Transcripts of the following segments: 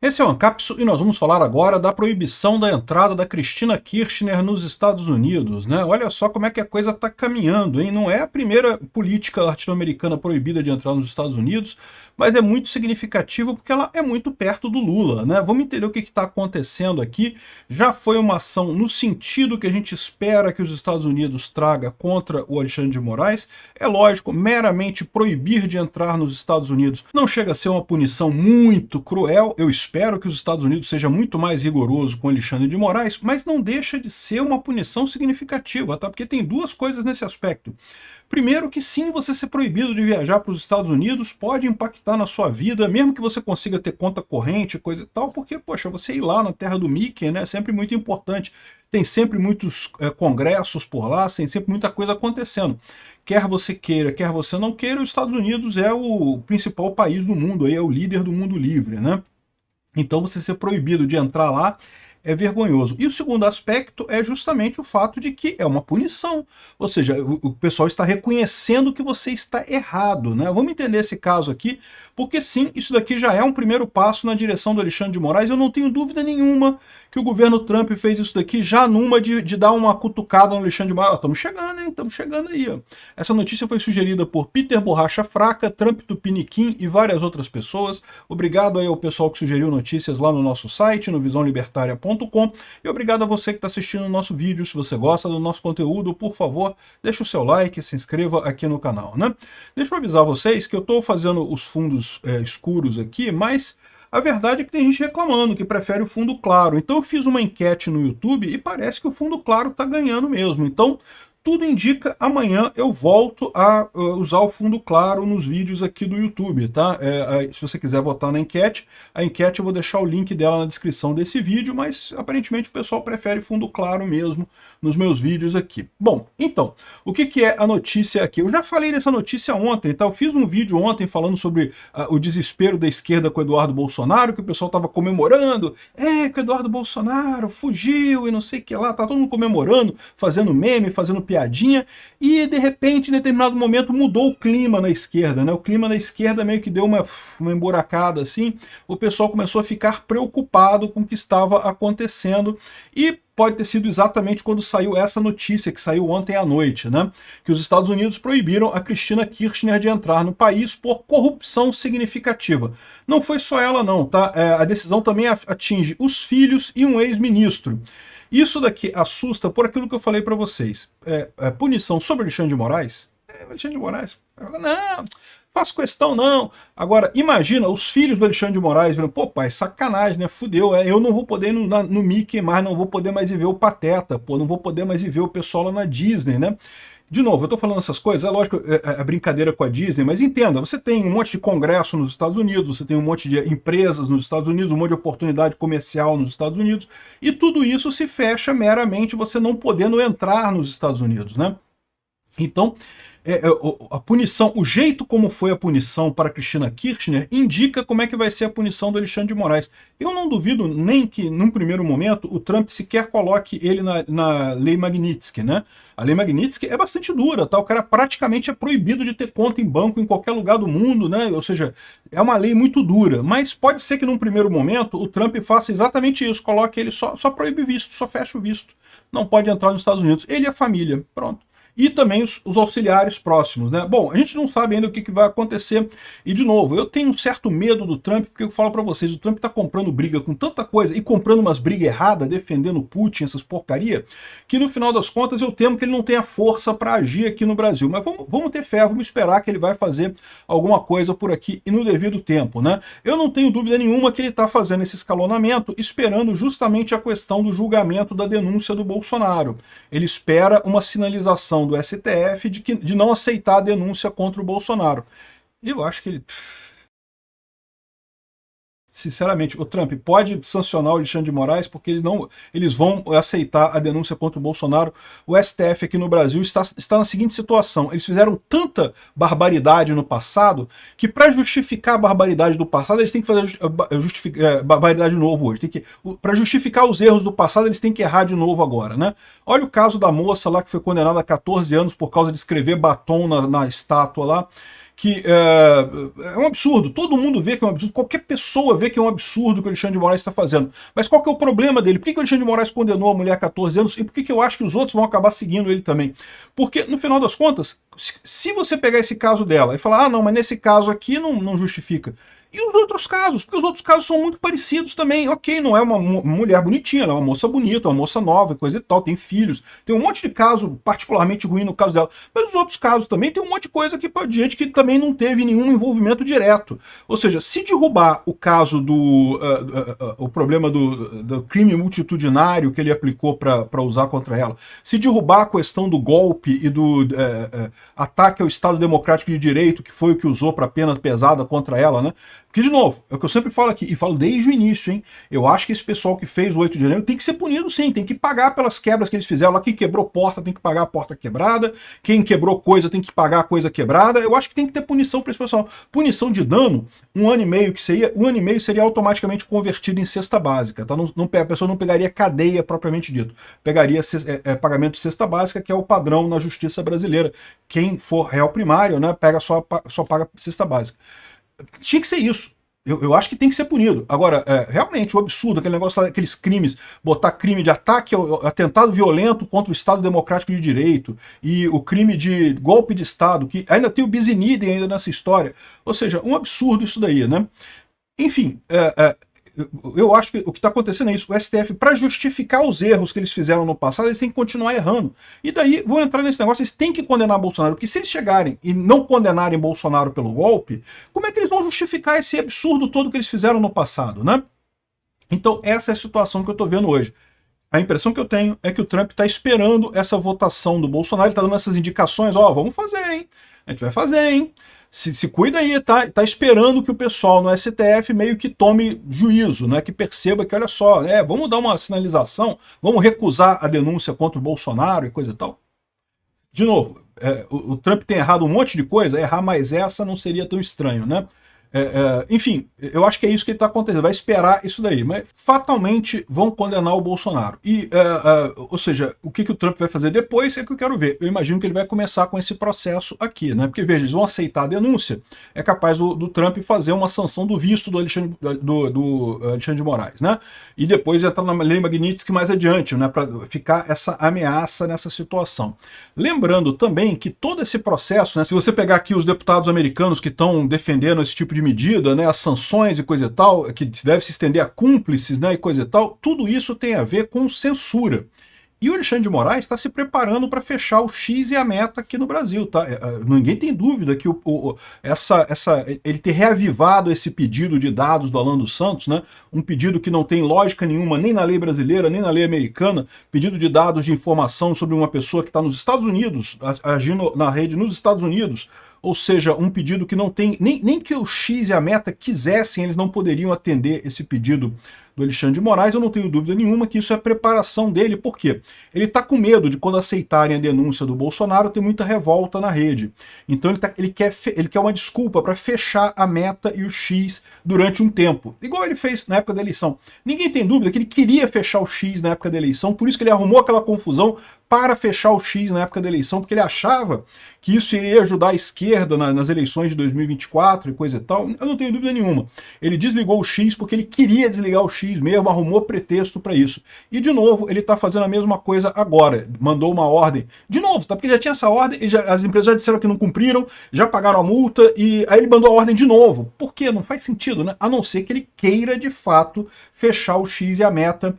Esse é o Ancapsu e nós vamos falar agora da proibição da entrada da Cristina Kirchner nos Estados Unidos, né? Olha só como é que a coisa está caminhando, hein? Não é a primeira política latino-americana proibida de entrar nos Estados Unidos, mas é muito significativo porque ela é muito perto do Lula, né? Vamos entender o que está acontecendo aqui. Já foi uma ação no sentido que a gente espera que os Estados Unidos traga contra o Alexandre de Moraes. É lógico, meramente proibir de entrar nos Estados Unidos não chega a ser uma punição muito cruel, eu espero que os Estados Unidos seja muito mais rigoroso com Alexandre de Moraes, mas não deixa de ser uma punição significativa, tá? Porque tem duas coisas nesse aspecto. Primeiro que sim, você ser proibido de viajar para os Estados Unidos pode impactar na sua vida, mesmo que você consiga ter conta corrente, coisa e tal, porque, poxa, você ir lá na terra do Mickey, né, é sempre muito importante. Tem sempre muitos congressos por lá, tem sempre muita coisa acontecendo. Quer você queira, quer você não queira, os Estados Unidos é o principal país do mundo, é o líder do mundo livre, né? Então você ser proibido de entrar lá é vergonhoso. E o segundo aspecto é justamente o fato de que é uma punição. Ou seja, o pessoal está reconhecendo que você está errado, né? Vamos entender esse caso aqui, porque sim, isso daqui já é um primeiro passo na direção do Alexandre de Moraes. Eu não tenho dúvida nenhuma que o governo Trump fez isso daqui já numa de dar uma cutucada no Alexandre de Moraes. Estamos chegando, hein? Estamos chegando aí. Ó. Essa notícia foi sugerida por Peter Borracha Fraca, Trump Tupiniquim e várias outras pessoas. Obrigado aí ao pessoal que sugeriu notícias lá no nosso site, no visãolibertaria.com. E obrigado a você que está assistindo o nosso vídeo. Se você gosta do nosso conteúdo, por favor, deixe o seu like e se inscreva aqui no canal, né? Deixa eu avisar vocês que eu estou fazendo os fundos escuros aqui, mas a verdade é que tem gente reclamando que prefere o fundo claro. Então eu fiz uma enquete no YouTube e parece que o fundo claro está ganhando mesmo. Então tudo indica, amanhã eu volto a usar o fundo claro nos vídeos aqui do YouTube, tá? Se você quiser votar na enquete, a enquete eu vou deixar o link dela na descrição desse vídeo, mas aparentemente o pessoal prefere fundo claro mesmo nos meus vídeos aqui. Bom, então, o que é a notícia aqui? Eu já falei dessa notícia ontem, tá? Eu fiz um vídeo ontem falando sobre o desespero da esquerda com o Eduardo Bolsonaro, que o pessoal estava comemorando, que o Eduardo Bolsonaro fugiu e não sei o que lá, tá todo mundo comemorando, fazendo meme, fazendo piadinha, e de repente, em determinado momento, mudou o clima na esquerda, né? O clima na esquerda meio que deu uma emburacada assim, o pessoal começou a ficar preocupado com o que estava acontecendo, e pode ter sido exatamente quando saiu essa notícia, que saiu ontem à noite, né? Que os Estados Unidos proibiram a Cristina Kirchner de entrar no país por corrupção significativa. Não foi só ela não, tá? A decisão também atinge os filhos e um ex-ministro. Isso daqui assusta por aquilo que eu falei para vocês. Punição sobre Alexandre de Moraes? Alexandre de Moraes? Não, faço questão não. Agora, imagina os filhos do Alexandre de Moraes vendo, pô pai, sacanagem, né? Fudeu, eu não vou poder ir no Mickey mais, não vou poder mais ir ver o Pateta, pô, não vou poder mais ir ver o pessoal lá na Disney, né? De novo, eu tô falando essas coisas, é lógico, é brincadeira com a Disney, mas entenda, você tem um monte de congresso nos Estados Unidos, você tem um monte de empresas nos Estados Unidos, um monte de oportunidade comercial nos Estados Unidos, e tudo isso se fecha meramente você não podendo entrar nos Estados Unidos, né? Então, a punição, o jeito como foi a punição para Cristina Kirchner indica como é que vai ser a punição do Alexandre de Moraes. Eu não duvido nem que, num primeiro momento, o Trump sequer coloque ele na Lei Magnitsky, né? A Lei Magnitsky é bastante dura, tá? O cara praticamente é proibido de ter conta em banco em qualquer lugar do mundo, né? Ou seja, é uma lei muito dura, mas pode ser que num primeiro momento o Trump faça exatamente isso, coloque ele só proíbe visto, só fecha o visto. Não pode entrar nos Estados Unidos. Ele e a família, pronto. E também os auxiliares próximos, né? Bom, a gente não sabe ainda o que vai acontecer. E, de novo, eu tenho um certo medo do Trump, porque eu falo para vocês, o Trump tá comprando briga com tanta coisa, e comprando umas brigas erradas, defendendo o Putin, essas porcaria, que no final das contas eu temo que ele não tenha força para agir aqui no Brasil. Mas vamos ter fé, vamos esperar que ele vai fazer alguma coisa por aqui e no devido tempo, né? Eu não tenho dúvida nenhuma que ele tá fazendo esse escalonamento, esperando justamente a questão do julgamento da denúncia do Bolsonaro. Ele espera uma sinalização do STF de não aceitar a denúncia contra o Bolsonaro. Eu acho que ele... Sinceramente, o Trump pode sancionar o Alexandre de Moraes porque eles vão aceitar a denúncia contra o Bolsonaro. O STF aqui no Brasil está na seguinte situação. Eles fizeram tanta barbaridade no passado que para justificar a barbaridade do passado eles têm que fazer barbaridade de novo hoje. Para justificar os erros do passado eles têm que errar de novo agora, né? Olha o caso da moça lá que foi condenada a 14 anos por causa de escrever batom na estátua lá. que é um absurdo, todo mundo vê que é um absurdo, qualquer pessoa vê que é um absurdo o que o Alexandre de Moraes está fazendo. Mas qual que é o problema dele? Por que o Alexandre de Moraes condenou a mulher a 14 anos e por que eu acho que os outros vão acabar seguindo ele também? Porque, no final das contas, se você pegar esse caso dela e falar, ah, não, mas nesse caso aqui não justifica. E os outros casos? Porque os outros casos são muito parecidos também. Ok, não é uma mulher bonitinha, ela é uma moça bonita, uma moça nova, coisa e tal, tem filhos. Tem um monte de caso particularmente ruim no caso dela. Mas os outros casos também tem um monte de coisa que de gente que também não teve nenhum envolvimento direto. Ou seja, se derrubar o caso o problema do crime multitudinário que ele aplicou para usar contra ela, se derrubar a questão do golpe e do ataque ao Estado Democrático de Direito, que foi o que usou para pena pesada contra ela, né? Porque, de novo, é o que eu sempre falo aqui, e falo desde o início, hein? Eu acho que esse pessoal que fez o 8 de janeiro tem que ser punido sim, tem que pagar pelas quebras que eles fizeram. Lá, quem quebrou porta tem que pagar a porta quebrada, quem quebrou coisa tem que pagar a coisa quebrada. Eu acho que tem que ter punição para esse pessoal. Punição de dano, 1 ano e meio, um ano e meio seria automaticamente convertido em cesta básica, tá? A pessoa não pegaria cadeia propriamente dito, pegaria pagamento de cesta básica, que é o padrão na justiça brasileira. Quem for réu primário, né, só paga cesta básica. Tinha que ser isso. Eu acho que tem que ser punido. Agora, realmente, o absurdo, aquele negócio, aqueles crimes, botar crime de ataque, atentado violento contra o Estado Democrático de Direito e o crime de golpe de Estado, que ainda tem o bis in idem ainda nessa história. Ou seja, um absurdo isso daí, né? Enfim, eu acho que o que está acontecendo é isso. O STF, para justificar os erros que eles fizeram no passado, eles têm que continuar errando. E daí, vou entrar nesse negócio, eles têm que condenar Bolsonaro, porque se eles chegarem e não condenarem Bolsonaro pelo golpe, como é que eles vão justificar esse absurdo todo que eles fizeram no passado, né? Então, essa é a situação que eu estou vendo hoje. A impressão que eu tenho é que o Trump está esperando essa votação do Bolsonaro, ele está dando essas indicações, ó, vamos fazer, hein? A gente vai fazer, hein? Se cuida aí, tá esperando que o pessoal no STF meio que tome juízo, né? Que perceba que, olha só, vamos dar uma sinalização, vamos recusar a denúncia contra o Bolsonaro e coisa e tal. De novo, o Trump tem errado um monte de coisa, errar mais essa não seria tão estranho, né? Enfim, eu acho que é isso que está acontecendo, vai esperar isso daí, mas fatalmente vão condenar o Bolsonaro. E, ou seja, o que o Trump vai fazer depois é que eu quero ver. Eu imagino que ele vai começar com esse processo aqui, né? Porque, veja, eles vão aceitar a denúncia, é capaz do Trump fazer uma sanção do visto do Alexandre de Moraes, né? E depois entrar na lei Magnitsky mais adiante, né? Para ficar essa ameaça nessa situação. Lembrando também que todo esse processo, né? Se você pegar aqui os deputados americanos que estão defendendo esse tipo de medida, né, as sanções e coisa e tal, que deve se estender a cúmplices, né, e coisa e tal, tudo isso tem a ver com censura. E o Alexandre de Moraes está se preparando para fechar o X e a meta aqui no Brasil, tá? Ninguém tem dúvida que ele ter reavivado esse pedido de dados do Alan dos Santos, né? Um pedido que não tem lógica nenhuma, nem na lei brasileira, nem na lei americana, pedido de dados de informação sobre uma pessoa que está nos Estados Unidos, agindo na rede nos Estados Unidos, ou seja, um pedido que não tem, nem que o X e a meta quisessem, eles não poderiam atender esse pedido do Alexandre de Moraes. Eu não tenho dúvida nenhuma que isso é preparação dele. Por quê? Ele está com medo de, quando aceitarem a denúncia do Bolsonaro, ter muita revolta na rede. Então ele quer uma desculpa para fechar a meta e o X durante um tempo, igual ele fez na época da eleição. Ninguém tem dúvida que ele queria fechar o X na época da eleição, por isso que ele arrumou aquela confusão para fechar o X na época da eleição, porque ele achava que isso iria ajudar a esquerda nas eleições de 2024 e coisa e tal. Eu não tenho dúvida nenhuma. Ele desligou o X porque ele queria desligar o X mesmo, arrumou pretexto para isso. E, de novo, ele está fazendo a mesma coisa agora. Mandou uma ordem. De novo, tá? Porque já tinha essa ordem, as empresas já disseram que não cumpriram, já pagaram a multa, e aí ele mandou a ordem de novo. Por quê? Não faz sentido, né? A não ser que ele queira, de fato, fechar o X e a meta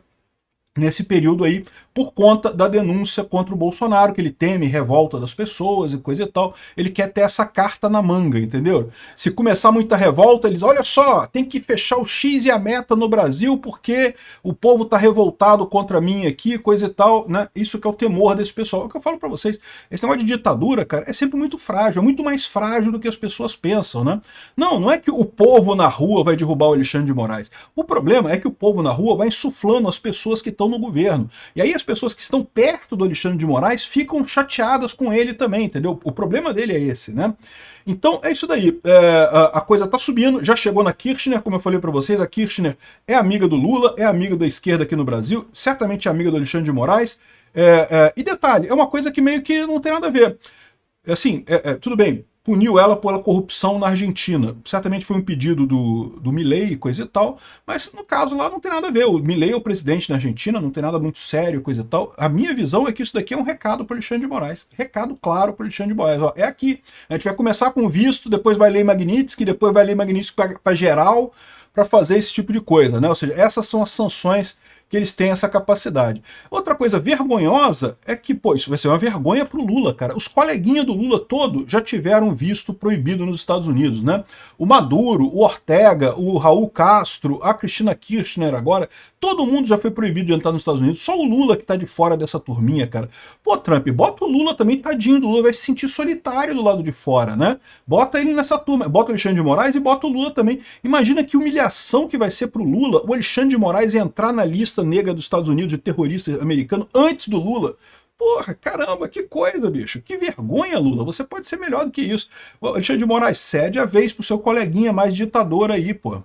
nesse período aí, por conta da denúncia contra o Bolsonaro, que ele teme revolta das pessoas e coisa e tal. Ele quer ter essa carta na manga, entendeu? Se começar muita revolta, eles, olha só, tem que fechar o X e a meta no Brasil porque o povo tá revoltado contra mim aqui, coisa e tal, né? Isso que é o temor desse pessoal. É o que eu falo pra vocês, esse negócio de ditadura, cara, é sempre muito frágil, é muito mais frágil do que as pessoas pensam, né? Não é que o povo na rua vai derrubar o Alexandre de Moraes. O problema é que o povo na rua vai insuflando as pessoas que estão no governo. E aí as pessoas que estão perto do Alexandre de Moraes ficam chateadas com ele também, entendeu? O problema dele é esse, né? Então é isso daí. A coisa tá subindo, já chegou na Kirchner, como eu falei para vocês, a Kirchner é amiga do Lula, é amiga da esquerda aqui no Brasil, certamente é amiga do Alexandre de Moraes. E detalhe, é uma coisa que meio que não tem nada a ver. Assim, tudo bem, puniu ela pela corrupção na Argentina. Certamente foi um pedido do Milei e coisa e tal, mas no caso lá não tem nada a ver. O Milei é o presidente na Argentina, não tem nada muito sério, coisa e tal. A minha visão é que isso daqui é um recado para Alexandre de Moraes. Recado claro para Alexandre de Moraes. Ó, é aqui. A gente vai começar com o visto, depois vai ler Magnitsky, depois vai ler Magnitsky para geral, para fazer esse tipo de coisa, né? Ou seja, essas são as sanções que eles têm essa capacidade. Outra coisa vergonhosa é que, pô, isso vai ser uma vergonha pro Lula, cara. Os coleguinhas do Lula todo já tiveram visto proibido nos Estados Unidos, né? O Maduro, o Ortega, o Raul Castro, a Cristina Kirchner agora, todo mundo já foi proibido de entrar nos Estados Unidos. Só o Lula que tá de fora dessa turminha, cara. Pô, Trump, bota o Lula também, tadinho do Lula, vai se sentir solitário do lado de fora, né? Bota ele nessa turma, bota o Alexandre de Moraes e bota o Lula também. Imagina que humilhação que vai ser pro Lula o Alexandre de Moraes entrar na lista negra dos Estados Unidos de terrorista americano antes do Lula. Porra, caramba, que coisa, bicho. Que vergonha, Lula. Você pode ser melhor do que isso. O Alexandre de Moraes cede a vez pro seu coleguinha mais ditador aí, pô.